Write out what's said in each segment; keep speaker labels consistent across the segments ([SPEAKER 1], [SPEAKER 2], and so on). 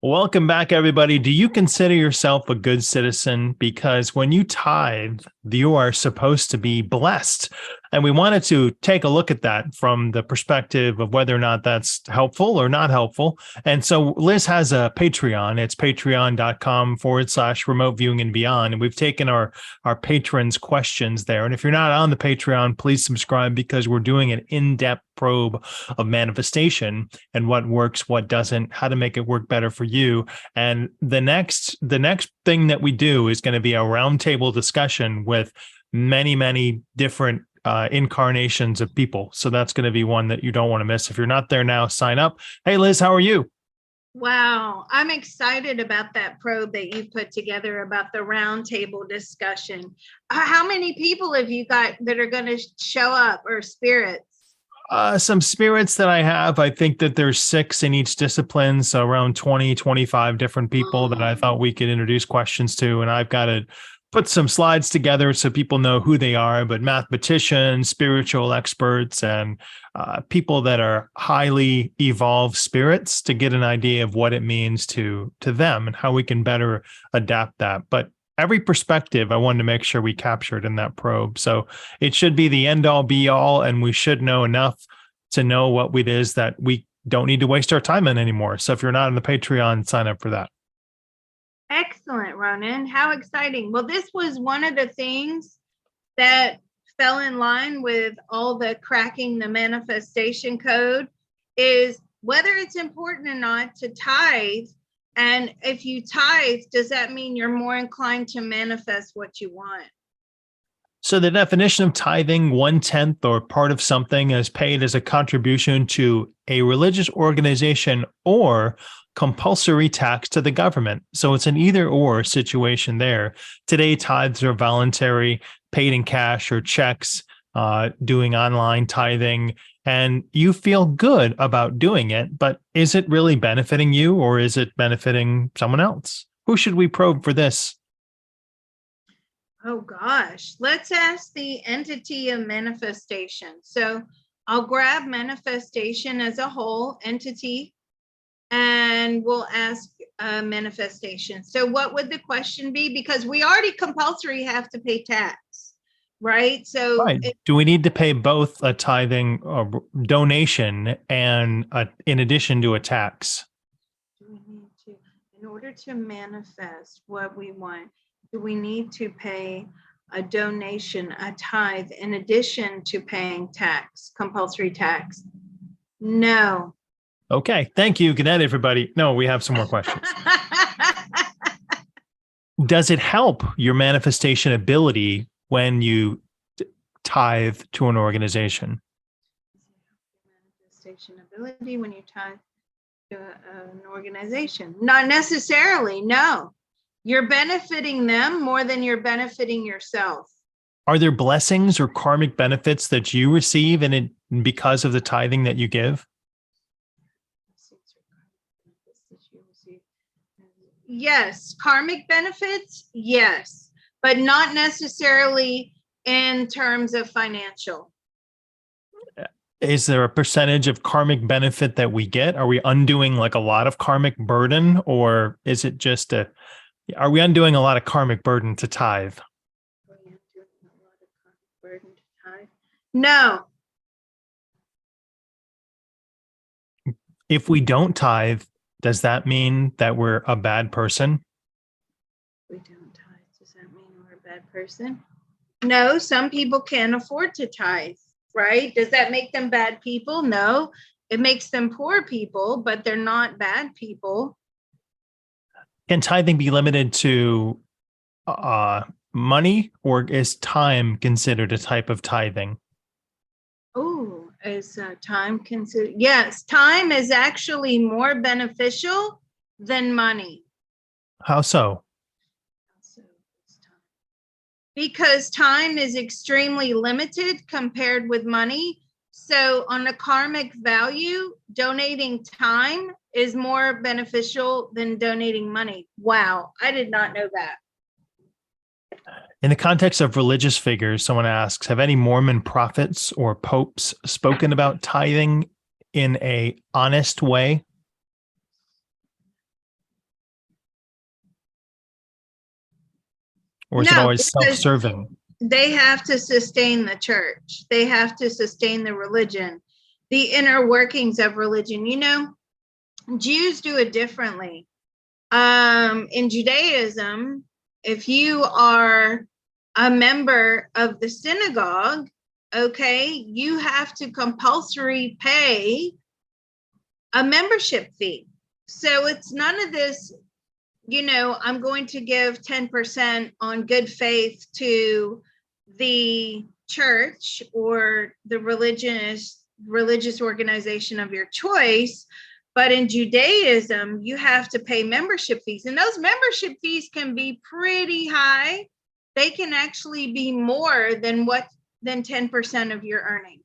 [SPEAKER 1] Welcome back, everybody. Do you consider yourself a good citizen? Because when you tithe, you are supposed to be blessed. And we wanted to take a look at that from the perspective of whether or not that's helpful or not helpful. And so Liz has a Patreon. It's patreon.com/remote viewing and beyond. And we've taken our patrons' questions there. And if you're not on the Patreon, please subscribe, because we're doing an in-depth probe of manifestation and what works, what doesn't, how to make it work better for you. And the next thing that we do is going to be a roundtable discussion with many different incarnations of people. So that's going to be one that you don't want to miss. If you're not there now, sign up. Hey, Liz, how are you?
[SPEAKER 2] Wow, I'm excited about that probe that you put together about the roundtable discussion. How many people have you got that are going to show up, or spirits?
[SPEAKER 1] Some spirits that I have. I think that there's 6 in each discipline, so around 20, 25 different people that I thought we could introduce questions to. And I've got to put some slides together so people know who they are, but mathematicians, spiritual experts, and people that are highly evolved spirits, to get an idea of what it means to them and how we can better adapt that. But every perspective, I wanted to make sure we captured in that probe. So it should be the end all be all, and we should know enough to know what it is that we don't need to waste our time in anymore. So if you're not on the Patreon, sign up for that.
[SPEAKER 2] Excellent, Ronan. How exciting. Well, this was one of the things that fell in line with all the cracking the manifestation code, is whether it's important or not to tithe. And if you tithe, does that mean you're more inclined to manifest what you want?
[SPEAKER 1] So the definition of tithing, 1/10 or part of something, is paid as a contribution to a religious organization or compulsory tax to the government. So it's an either or situation there. Today, tithes are voluntary, paid in cash or checks, doing online tithing, and you feel good about doing it. But is it really benefiting you, or is it benefiting someone else? Who should we probe for this?
[SPEAKER 2] Oh gosh, let's ask the entity of manifestation. So I'll grab manifestation as a whole entity, and we'll ask manifestation. So what would the question be? Because we already compulsory have to pay tax, right? So
[SPEAKER 1] right. Do we need to pay both a tithing or donation and in addition to a tax?
[SPEAKER 2] Do we need to, in order to manifest what we want, do we need to pay a donation, a tithe, in addition to paying tax, compulsory tax? No.
[SPEAKER 1] Okay, thank you. Good night, everybody. No, we have some more questions. Does it help your manifestation ability when you tithe to an organization?
[SPEAKER 2] Manifestation ability when you tithe to an organization? Not necessarily, no. You're benefiting them more than you're benefiting yourself.
[SPEAKER 1] Are there blessings or karmic benefits that you receive in it because of the tithing that you give?
[SPEAKER 2] Yes, karmic benefits, yes, but not necessarily in terms of financial.
[SPEAKER 1] Is there a percentage of karmic benefit that we get? Are we undoing like a lot of karmic burden, or is it just are we undoing a lot of karmic burden to tithe?
[SPEAKER 2] No.
[SPEAKER 1] If we don't tithe, does that mean that we're a bad person?
[SPEAKER 2] We don't tithe. Does that mean we're a bad person? No, some people can't afford to tithe, right? Does that make them bad people? No, it makes them poor people, but they're not bad people.
[SPEAKER 1] Can tithing be limited to money, or is time considered a type of tithing?
[SPEAKER 2] Oh, is time considered? Yes, time is actually more beneficial than money.
[SPEAKER 1] How so?
[SPEAKER 2] Because time is extremely limited compared with money. So on a karmic value, donating time is more beneficial than donating money. Wow, I did not know that.
[SPEAKER 1] In the context of religious figures, someone asks, have any Mormon prophets or popes spoken about tithing in a honest way? Or is it
[SPEAKER 2] No,
[SPEAKER 1] always
[SPEAKER 2] because
[SPEAKER 1] self-serving?
[SPEAKER 2] they have to sustain the church. They have to sustain the religion, the inner workings of religion. You know, Jews do it differently. In Judaism, if you are a member of the synagogue, okay, you have to compulsory pay a membership fee. So it's none of this, you know, I'm going to give 10% on good faith to the church or the religious organization of your choice. But in Judaism, you have to pay membership fees. And those membership fees can be pretty high. They can actually be more than 10% of your earnings.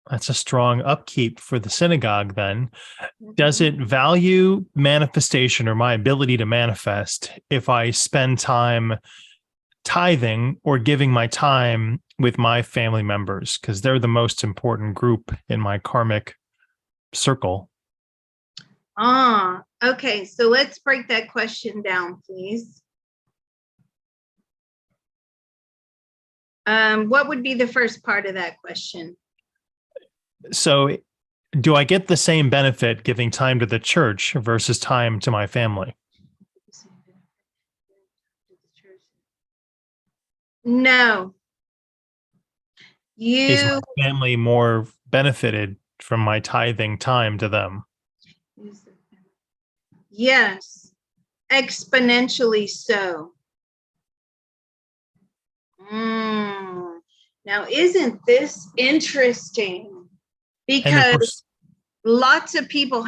[SPEAKER 1] That's a strong upkeep for the synagogue then. Does it value manifestation or my ability to manifest if I spend time tithing or giving my time with my family members? Because they're the most important group in my karmic circle.
[SPEAKER 2] Okay. So let's break that question down, please. What would be the first part of that question?
[SPEAKER 1] So do I get the same benefit giving time to the church versus time to my family?
[SPEAKER 2] No.
[SPEAKER 1] Is my family more benefited from my tithing time to them?
[SPEAKER 2] Yes, exponentially so. Now, isn't this interesting? Because lots of people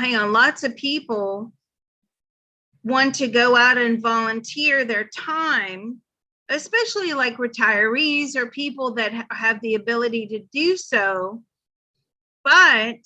[SPEAKER 2] want to go out and volunteer their time, especially like retirees or people that have the ability to do so. But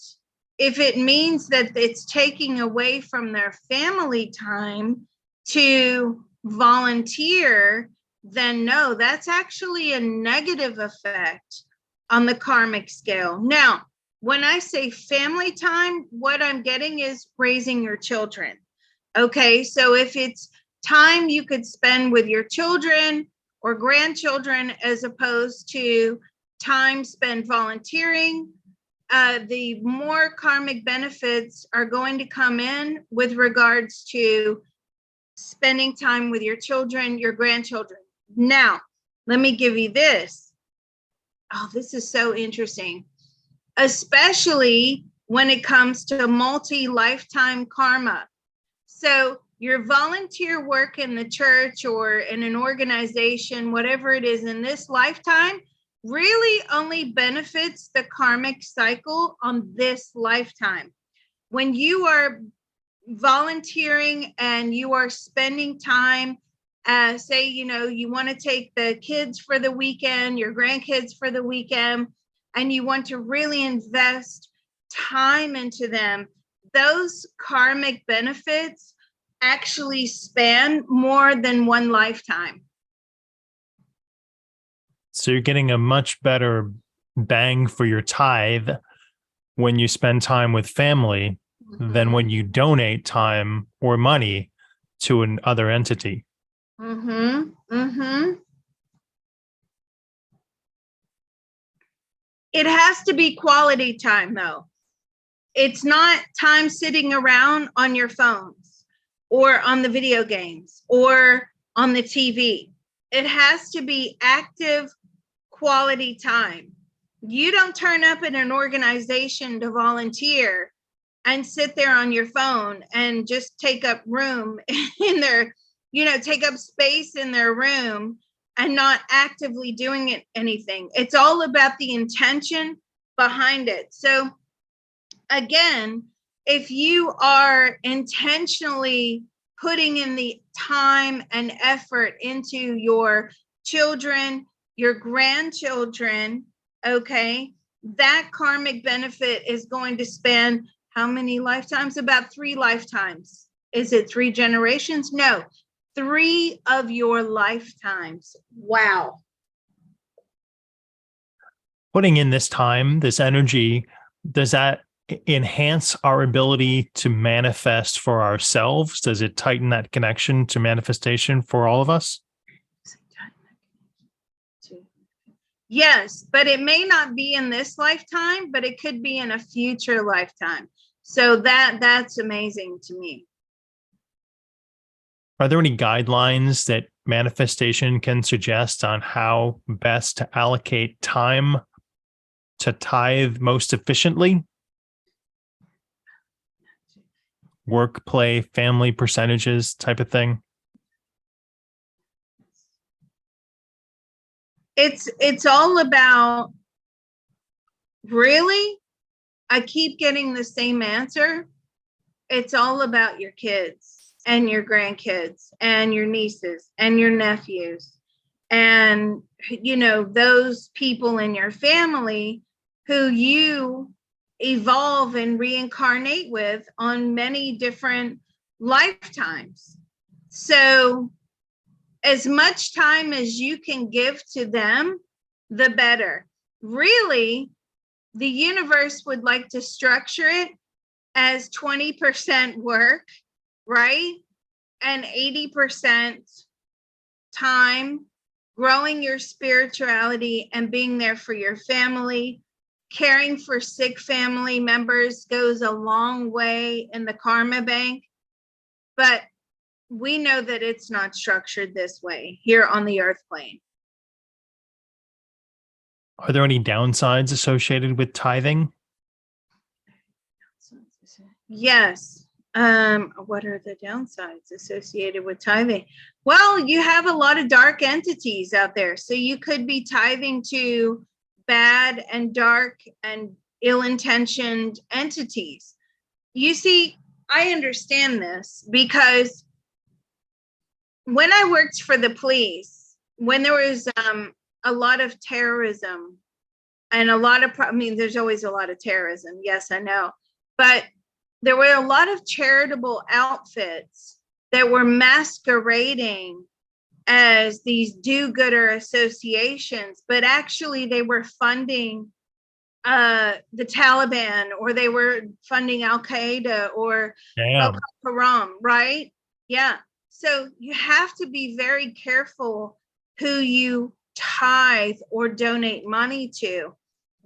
[SPEAKER 2] if it means that it's taking away from their family time to volunteer, then no, that's actually a negative effect on the karmic scale. Now, when I say family time, what I'm getting is raising your children. Okay, so if it's time you could spend with your children or grandchildren as opposed to time spent volunteering, the more karmic benefits are going to come in with regards to spending time with your children, your grandchildren. Now, let me give you this. Oh, this is so interesting, especially when it comes to multi-lifetime karma. So your volunteer work in the church or in an organization, whatever it is in this lifetime, really only benefits the karmic cycle on this lifetime. When you are volunteering and you are spending time, say, you know, you want to take the kids for the weekend, your grandkids for the weekend, and you want to really invest time into them, those karmic benefits actually span more than one lifetime.
[SPEAKER 1] So you're getting a much better bang for your tithe when you spend time with family than when you donate time or money to an other entity.
[SPEAKER 2] It has to be quality time, though. It's not time sitting around on your phones or on the video games or on the TV. It has to be active, quality time. You don't turn up in an organization to volunteer and sit there on your phone and just take up room in their, you know, take up space in their room and not actively doing anything. It's all about the intention behind it. So again, if you are intentionally putting in the time and effort into your children, your grandchildren, okay, that karmic benefit is going to span How many lifetimes? About 3 lifetimes. Is it 3 generations? No, 3 of your lifetimes. Wow.
[SPEAKER 1] Putting in this time, this energy, does that enhance our ability to manifest for ourselves? Does it tighten that connection to manifestation for all of us?
[SPEAKER 2] Yes, but it may not be in this lifetime, but it could be in a future lifetime. So that's amazing to me.
[SPEAKER 1] Are there any guidelines that manifestation can suggest on how best to allocate time to tithe most efficiently? Work, play, family percentages type of thing?
[SPEAKER 2] It's all about, really, I keep getting the same answer. It's all about your kids and your grandkids and your nieces and your nephews and those people in your family who you evolve and reincarnate with on many different lifetimes. So as much time as you can give to them, the better. Really, the universe would like to structure it as 20% work, right? And 80% time growing your spirituality and being there for your family. Caring for sick family members goes a long way in the karma bank, but we know that it's not structured this way here on the earth plane.
[SPEAKER 1] Are there any downsides associated with tithing?
[SPEAKER 2] Yes. What are the downsides associated with tithing? Well, you have a lot of dark entities out there. So you could be tithing to bad and dark and ill-intentioned entities. You see, I understand this because when I worked for the police, when there was a lot of terrorism and a lot of, there's always a lot of terrorism. Yes, I know. But there were a lot of charitable outfits that were masquerading as these do-gooder associations, but actually they were funding the Taliban, or they were funding Al-Qaeda or Boko Haram, right? Yeah. So you have to be very careful who you tithe or donate money to,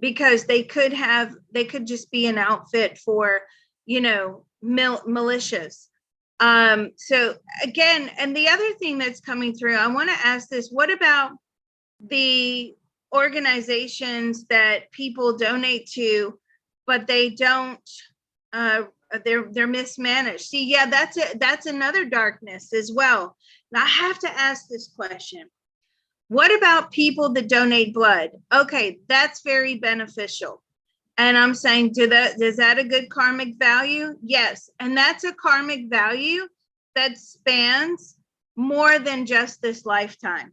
[SPEAKER 2] because they could just be an outfit for, militias. So again, and the other thing that's coming through, I want to ask this: what about the organizations that people donate to, but they don't? They're mismanaged. See, yeah, that's another darkness as well. Now I have to ask this question: what about people that donate blood? Okay, that's very beneficial. And I'm saying, is that a good karmic value? Yes. And that's a karmic value that spans more than just this lifetime.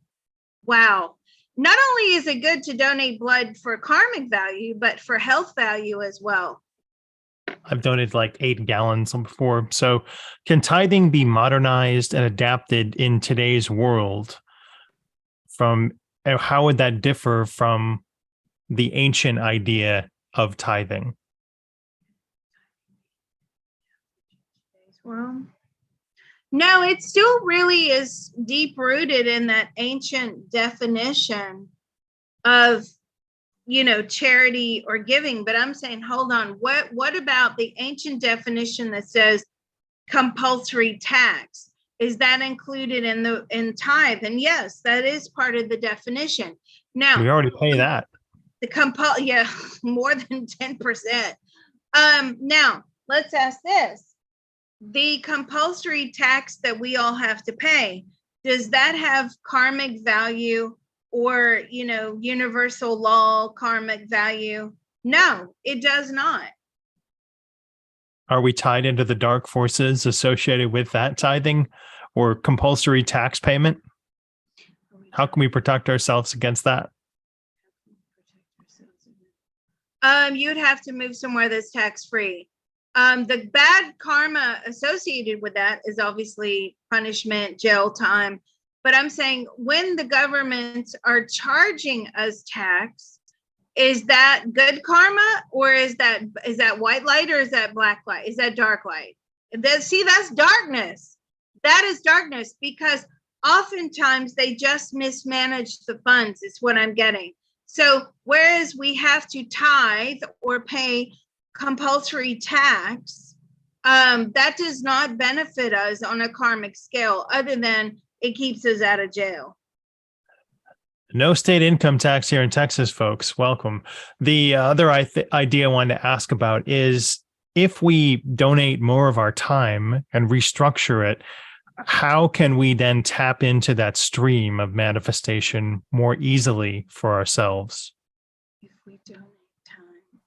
[SPEAKER 2] Wow. Not only is it good to donate blood for karmic value, but for health value as well.
[SPEAKER 1] I've donated like 8 gallons before. So can tithing be modernized and adapted in today's world? How would that differ from the ancient idea of tithing?
[SPEAKER 2] Well, no, it still really is deep rooted in that ancient definition of, charity or giving. But I'm saying, hold on, what about the ancient definition that says compulsory tax? Is that included in tithe? And yes, that is part of the definition. Now
[SPEAKER 1] we already pay that.
[SPEAKER 2] Yeah, more than 10%. Now let's ask this: the compulsory tax that we all have to pay, does that have karmic value or, universal law karmic value? No, it does not.
[SPEAKER 1] Are we tied into the dark forces associated with that tithing or compulsory tax payment? How can we protect ourselves against that?
[SPEAKER 2] You'd have to move somewhere that's tax-free. The bad karma associated with that is obviously punishment, jail time. But I'm saying when the governments are charging us tax, is that good karma, or is that white light, or is that black light? Is that dark light? That's darkness. That is darkness, because oftentimes they just mismanage the funds, is what I'm getting. So whereas we have to tithe or pay compulsory tax, that does not benefit us on a karmic scale, other than it keeps us out of jail.
[SPEAKER 1] No state income tax here in Texas, folks. Welcome. The other idea I wanted to ask about is, if we donate more of our time and restructure it, how can we then tap into that stream of manifestation more easily for ourselves?
[SPEAKER 2] If we donate time.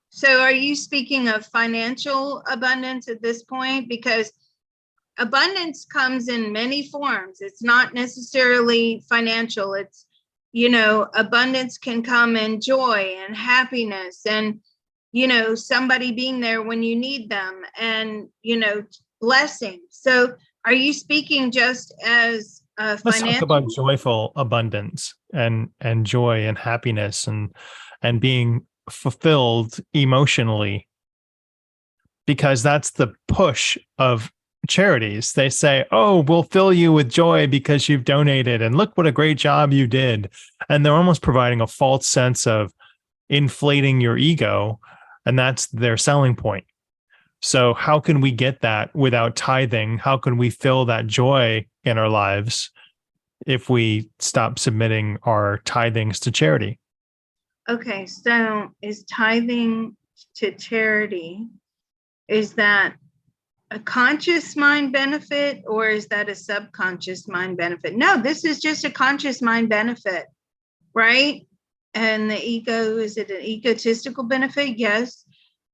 [SPEAKER 2] So are you speaking of financial abundance at this point? Because abundance comes in many forms. It's not necessarily financial. It's, abundance can come in joy and happiness, and, somebody being there when you need them, and, blessing. So are you speaking just as
[SPEAKER 1] Let's
[SPEAKER 2] financial?
[SPEAKER 1] talk about joyful abundance and joy and happiness and being fulfilled emotionally, because that's the push of charities. They say, oh, we'll fill you with joy because you've donated, and look what a great job you did. And they're almost providing a false sense of inflating your ego, and that's their selling point. So how can we get that without tithing? How can we fill that joy in our lives if we stop submitting our tithings to charity?
[SPEAKER 2] Okay, so is tithing to charity, is that a conscious mind benefit, or is that a subconscious mind benefit? No, this is just a conscious mind benefit, right? And the ego, is it an egotistical benefit? Yes.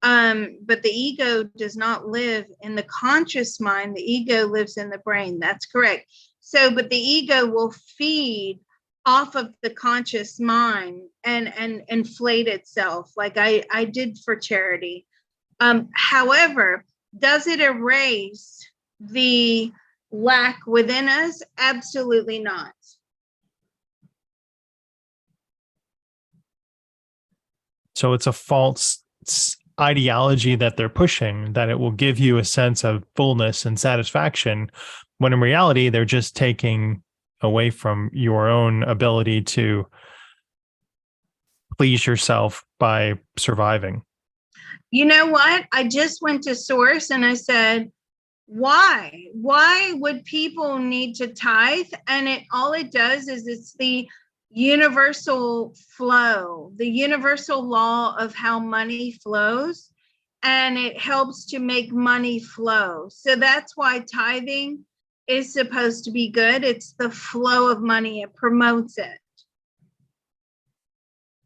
[SPEAKER 2] But the ego does not live in the conscious mind. The ego lives in the brain. That's correct. So, but the ego will feed off of the conscious mind and inflate itself, like I did for charity. However, does it erase the lack within us? Absolutely not.
[SPEAKER 1] So it's a false ideology that they're pushing, that it will give you a sense of fullness and satisfaction, when in reality, they're just taking away from your own ability to please yourself by surviving.
[SPEAKER 2] You know what? I just went to Source and I said, why? Why would people need to tithe? And all it does is it's the universal flow, the universal law of how money flows, and it helps to make money flow. So that's why tithing is supposed to be good. It's the flow of money. It promotes it.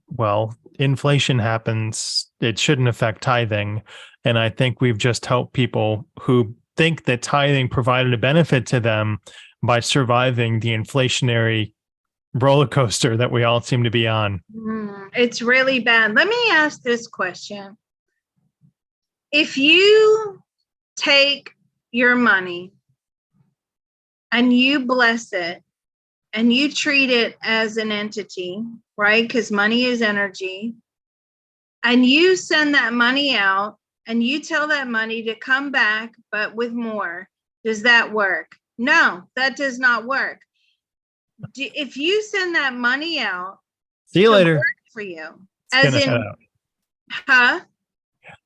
[SPEAKER 1] Well, inflation happens. It shouldn't affect tithing. And I think we've just helped people who think that tithing provided a benefit to them by surviving the inflationary roller coaster that we all seem to be on.
[SPEAKER 2] It's really bad. Let me ask this question. If you take your money and you bless it and you treat it as an entity, right? Because money is energy, and you send that money out and you tell that money to come back, but with more, does that work? No, that does not work. If you send that money out,
[SPEAKER 1] see you later,
[SPEAKER 2] work for you,
[SPEAKER 1] it's
[SPEAKER 2] as in, huh?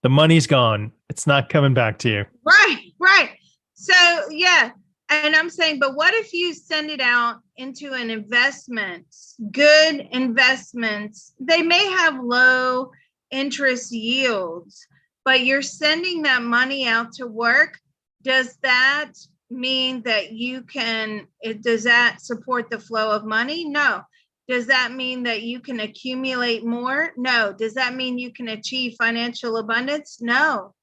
[SPEAKER 1] The money's gone. It's not coming back to you.
[SPEAKER 2] Right. So yeah. And I'm saying, but what if you send it out into an investment, good investments? They may have low interest yields, but you're sending that money out to work. Does that mean that does that support the flow of money? No. Does that mean that you can accumulate more? No. Does that mean you can achieve financial abundance? No.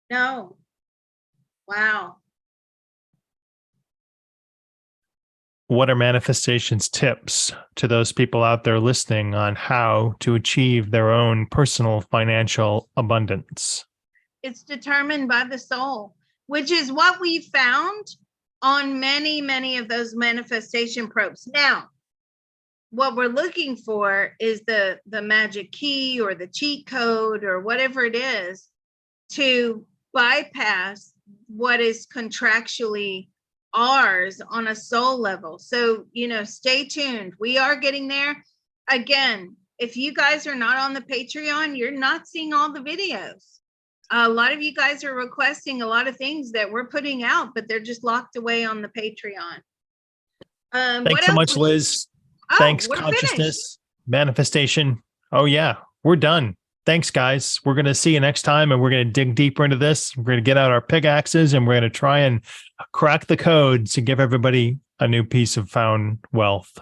[SPEAKER 2] Wow.
[SPEAKER 1] What are manifestations tips to those people out there listening on how to achieve their own personal financial abundance?
[SPEAKER 2] It's determined by the soul, which is what we found on many, many of those manifestation probes. Now, what we're looking for is the magic key or the cheat code or whatever it is to bypass what is contractually ours on a soul level. So, stay tuned. We are getting there. Again, if you guys are not on the Patreon, you're not seeing all the videos. A lot of you guys are requesting a lot of things that we're putting out, but they're just locked away on the Patreon.
[SPEAKER 1] Thanks so much, Liz. Thanks, consciousness, manifestation. Oh, yeah, we're done. Thanks, guys. We're going to see you next time, and we're going to dig deeper into this. We're going to get out our pickaxes, and we're going to try and crack the code to give everybody a new piece of found wealth.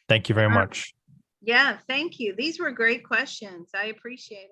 [SPEAKER 1] Thank you very much.
[SPEAKER 2] Yeah, thank you. These were great questions. I appreciate it.